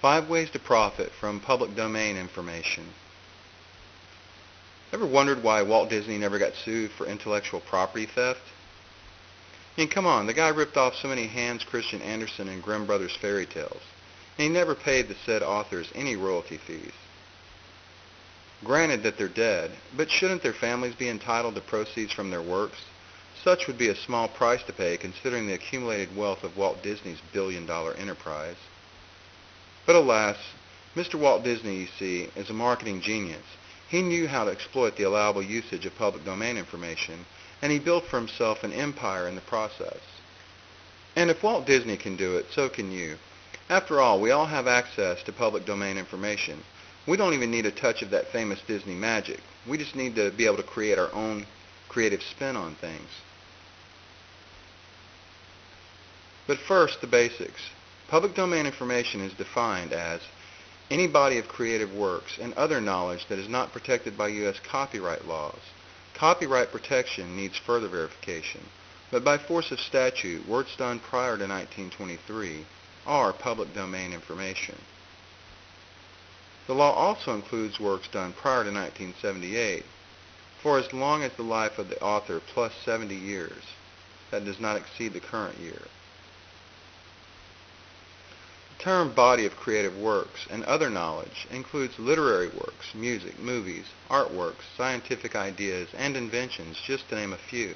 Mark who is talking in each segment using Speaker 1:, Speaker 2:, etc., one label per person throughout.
Speaker 1: 5 ways to profit from public domain information. Ever wondered why Walt Disney never got sued for intellectual property theft? I mean, come on, the guy ripped off so many Hans Christian Andersen and Grimm Brothers fairy tales, and he never paid the said authors any royalty fees. Granted that they're dead, but shouldn't their families be entitled to proceeds from their works? Such would be a small price to pay considering the accumulated wealth of Walt Disney's billion-dollar enterprise. But alas, Mr. Walt Disney, you see, is a marketing genius. He knew how to exploit the allowable usage of public domain information, and he built for himself an empire in the process. And if Walt Disney can do it, so can you. After all, we all have access to public domain information. We don't even need a touch of that famous Disney magic. We just need to be able to create our own creative spin on things. But first, the basics. Public domain information is defined as any body of creative works and other knowledge that is not protected by U.S. copyright laws. Copyright protection needs further verification, but by force of statute, works done prior to 1923 are public domain information. The law also includes works done prior to 1978 for as long as the life of the author plus 70 years. That does not exceed the current year. The term body of creative works and other knowledge includes literary works, music, movies, artworks, scientific ideas, and inventions, just to name a few.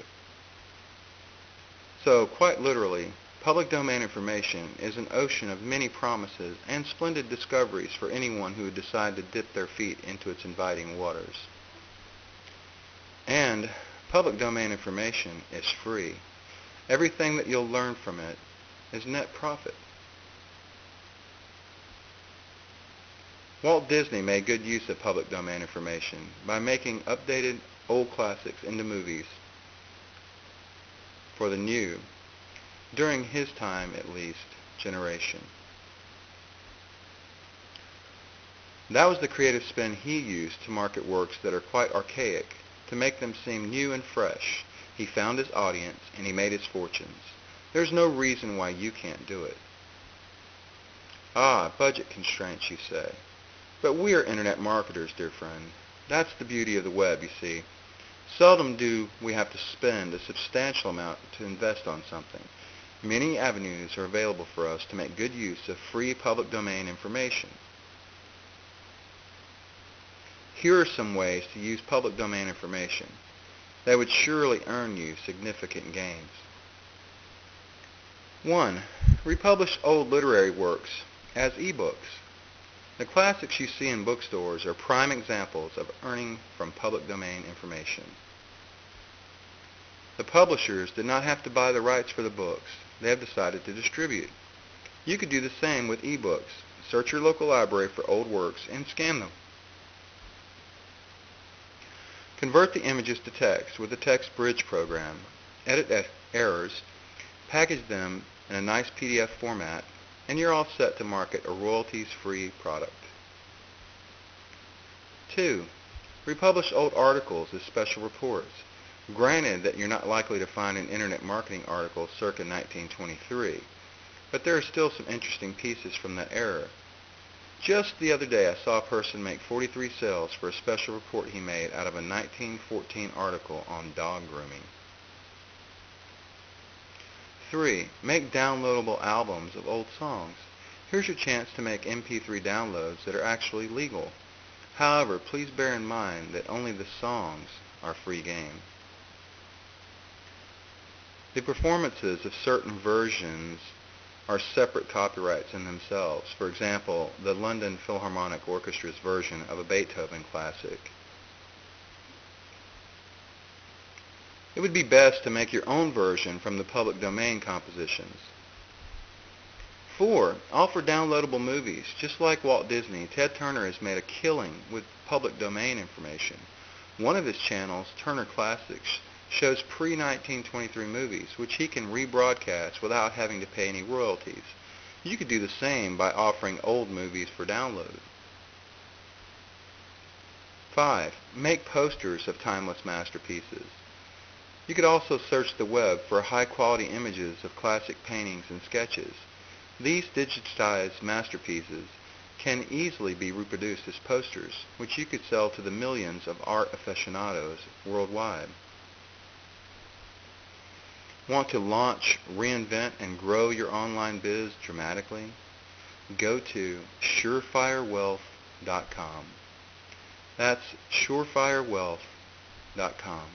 Speaker 1: So, quite literally, public domain information is an ocean of many promises and splendid discoveries for anyone who would decide to dip their feet into its inviting waters. And public domain information is free. Everything that you'll learn from it is net profit. Walt Disney made good use of public domain information by making updated old classics into movies for the new, during his time at least, generation. That was the creative spin he used to market works that are quite archaic, to make them seem new and fresh. He found his audience and he made his fortunes. There's no reason why you can't do it. Ah, budget constraints, you say. But we are internet marketers, dear friend. That's the beauty of the web, you see. Seldom do we have to spend a substantial amount to invest on something. Many avenues are available for us to make good use of free public domain information. Here are some ways to use public domain information that would surely earn you significant gains. 1. Republish old literary works as ebooks. The classics you see in bookstores are prime examples of earning from public domain information. The publishers did not have to buy the rights for the books. They have decided to distribute. You could do the same with ebooks. Search your local library for old works and scan them. Convert the images to text with the Text Bridge program. Edit errors, package them in a nice PDF format, and you're all set to market a royalties-free product. 2. Republish old articles as special reports. Granted that you're not likely to find an internet marketing article circa 1923, but there are still some interesting pieces from that era. Just the other day I saw a person make 43 sales for a special report he made out of a 1914 article on dog grooming. 3. Make downloadable albums of old songs. Here's your chance to make MP3 downloads that are actually legal. However, please bear in mind that only the songs are free game. The performances of certain versions are separate copyrights in themselves. For example, the London Philharmonic Orchestra's version of a Beethoven classic. It would be best to make your own version from the public domain compositions. 4. Offer downloadable movies. Just like Walt Disney, Ted Turner has made a killing with public domain information. One of his channels, Turner Classics, shows pre-1923 movies, which he can rebroadcast without having to pay any royalties. You could do the same by offering old movies for download. 5. Make posters of timeless masterpieces. You could also search the web for high-quality images of classic paintings and sketches. These digitized masterpieces can easily be reproduced as posters, which you could sell to the millions of art aficionados worldwide. Want to launch, reinvent, and grow your online biz dramatically? Go to surefirewealth.com. That's surefirewealth.com.